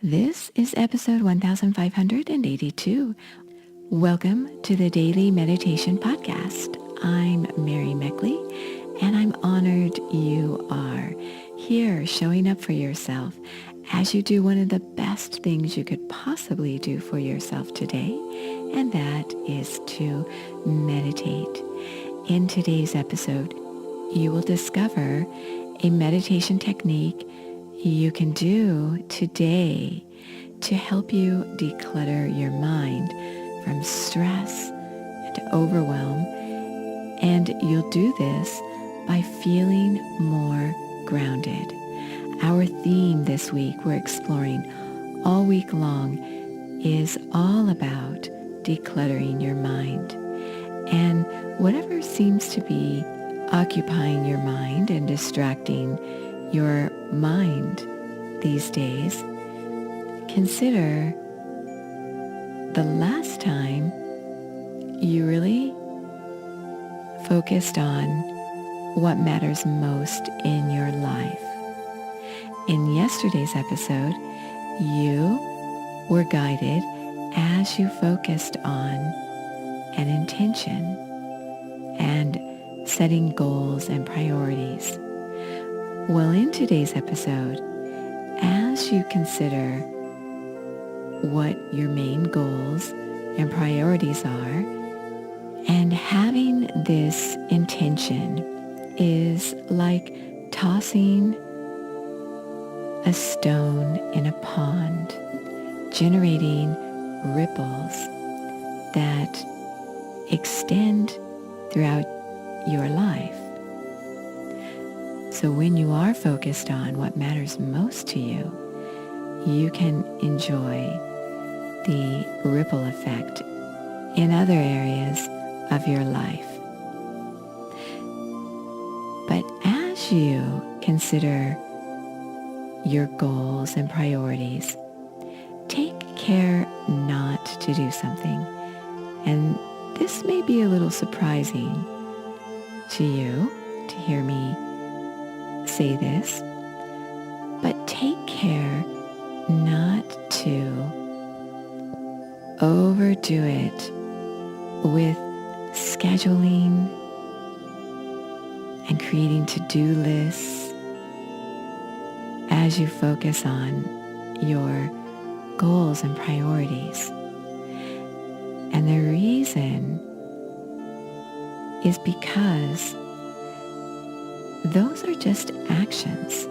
This is episode 1582. Welcome to the Daily Meditation Podcast. I'm Mary Meckley, and I'm honored you are here showing up for yourself as you do one of the best things you could possibly do for yourself today, and that is to meditate. In today's episode, you will discover a meditation technique you can do today to help you declutter your mind from stress and overwhelm. And you'll do this by feeling more grounded. Our theme this week we're exploring all week long is all about decluttering your mind. And whatever seems to be occupying your mind and distracting your mind these days, consider the last time you really focused on what matters most in your life. In yesterday's episode, you were guided as you focused on an intention and setting goals and priorities. Well, in today's episode, as you consider what your main goals and priorities are, and having this intention is like tossing a stone in a pond, generating ripples that extend throughout your life. So when you are focused on what matters most to you, you can enjoy the ripple effect in other areas of your life. But as you consider your goals and priorities, take care not to do something. And this may be a little surprising to you to hear me say this, but take care not to overdo it with scheduling and creating to-do lists as you focus on your goals and priorities. And the reason is because those are just actions.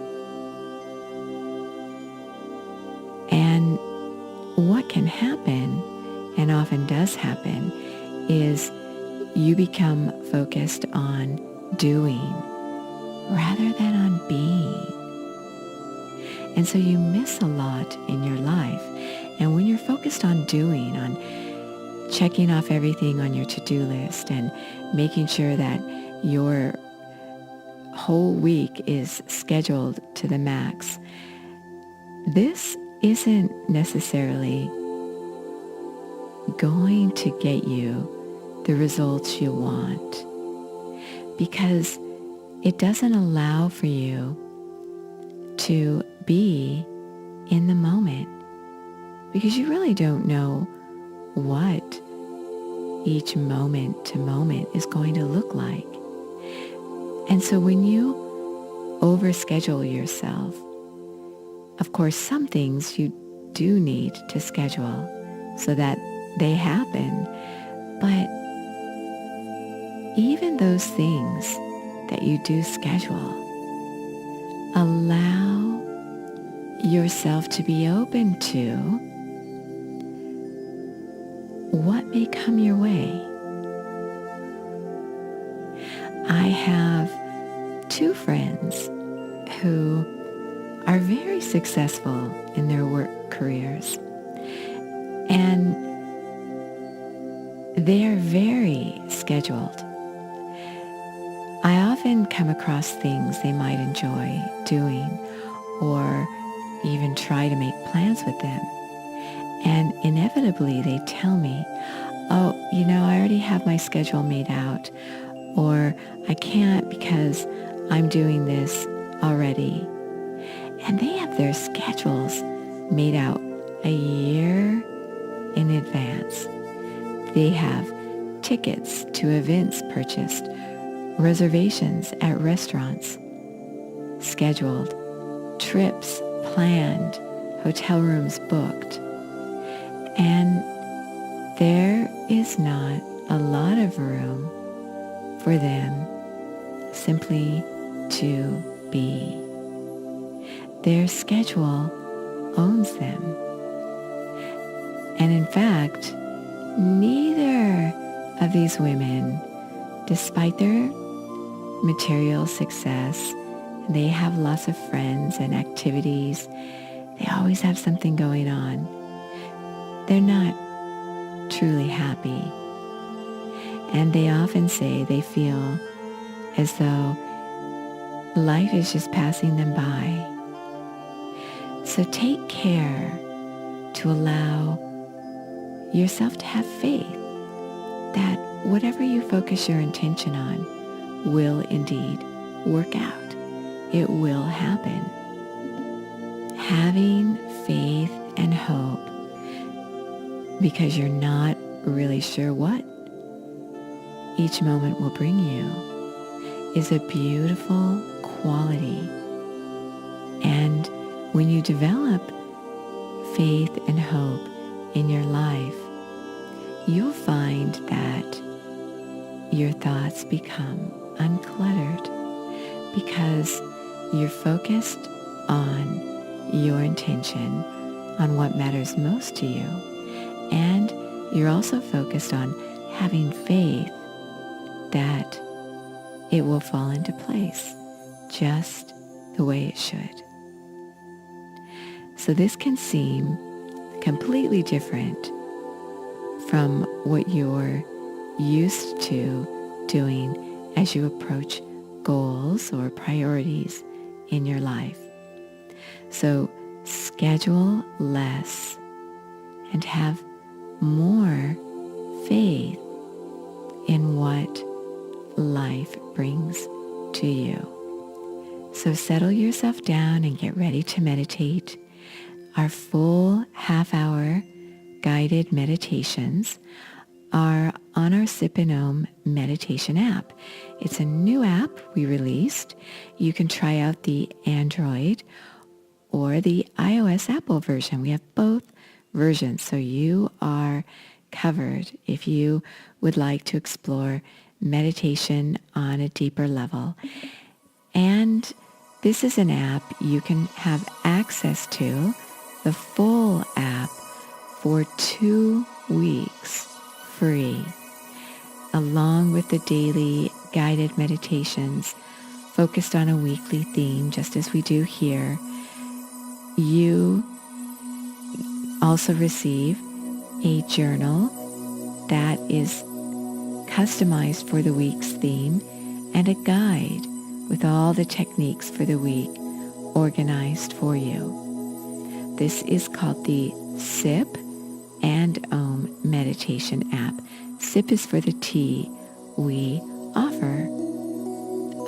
And what can happen, and often does happen, is you become focused on doing rather than on being. And so you miss a lot in your life. And when you're focused on doing, on checking off everything on your to-do list and making sure that your whole week is scheduled to the max, this isn't necessarily going to get you the results you want, because it doesn't allow for you to be in the moment, because you really don't know what each moment to moment is going to look like. And so when you overschedule yourself, of course, some things you do need to schedule so that they happen. But even those things that you do schedule, allow yourself to be open to what may come your way. I have two friends who are very successful in their work careers, and they're very scheduled. I often come across things they might enjoy doing or even try to make plans with them. And inevitably they tell me, oh, I already have my schedule made out, or I can't because I'm doing this already. And they have their schedules made out a year in advance. They have tickets to events purchased, reservations at restaurants scheduled, trips planned, hotel rooms booked. And there is not a lot of room for them simply to be. Their schedule owns them. And in fact, neither of these women, despite their material success, they have lots of friends and activities. They always have something going on. They're not truly happy. And they often say they feel as though life is just passing them by. So take care to allow yourself to have faith that whatever you focus your intention on will indeed work out. It will happen. Having faith and hope because you're not really sure what each moment will bring you is a beautiful quality. And when you develop faith and hope in your life, you'll find that your thoughts become uncluttered because you're focused on your intention, on what matters most to you, and you're also focused on having faith that it will fall into place just the way it should. So this can seem completely different from what you're used to doing as you approach goals or priorities in your life. So schedule less and have more faith in what life brings to you. So settle yourself down and get ready to meditate. Our full half-hour guided meditations are on our Sip and Om meditation app. It's a new app we released. You can try out the Android or the iOS Apple version. We have both versions, so you are covered if you would like to explore meditation on a deeper level. And this is an app you can have access to, the full app, for 2 weeks free, along with the daily guided meditations focused on a weekly theme, just as we do here. You also receive a journal that is customized for the week's theme and a guide with all the techniques for the week organized for you. This is called the Sip and Om meditation app. Sip is for the tea we offer.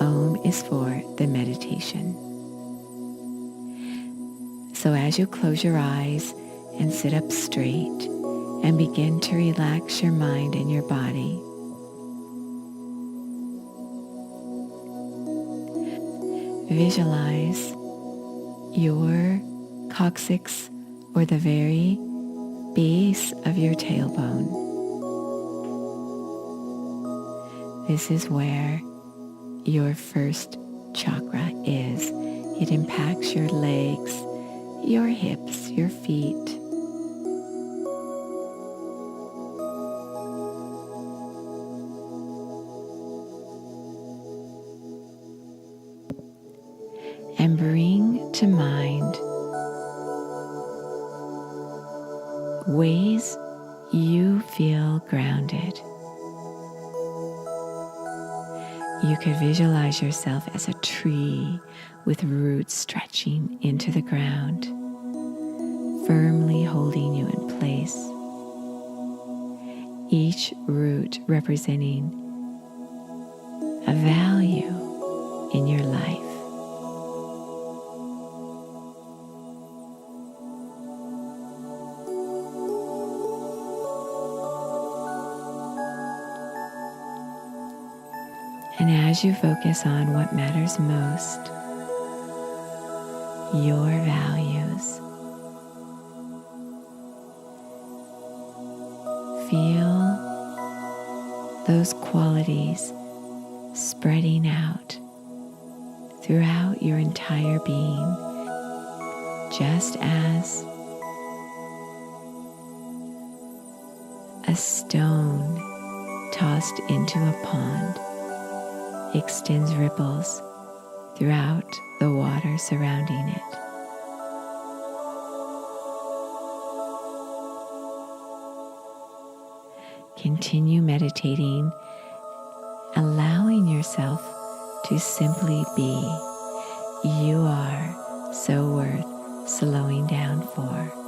Om is for the meditation. So as you close your eyes and sit up straight and begin to relax your mind and your body, visualize your coccyx, or the very base of your tailbone. This is where your first chakra is. It impacts your legs, your hips, your feet. And bring to mind ways you feel grounded. You could visualize yourself as a tree with roots stretching into the ground, firmly holding you in place. Each root representing a value in your life. And as you focus on what matters most, your values, feel those qualities spreading out throughout your entire being, just as a stone tossed into a pond extends ripples throughout the water surrounding it. Continue meditating, allowing yourself to simply be. You are so worth slowing down for.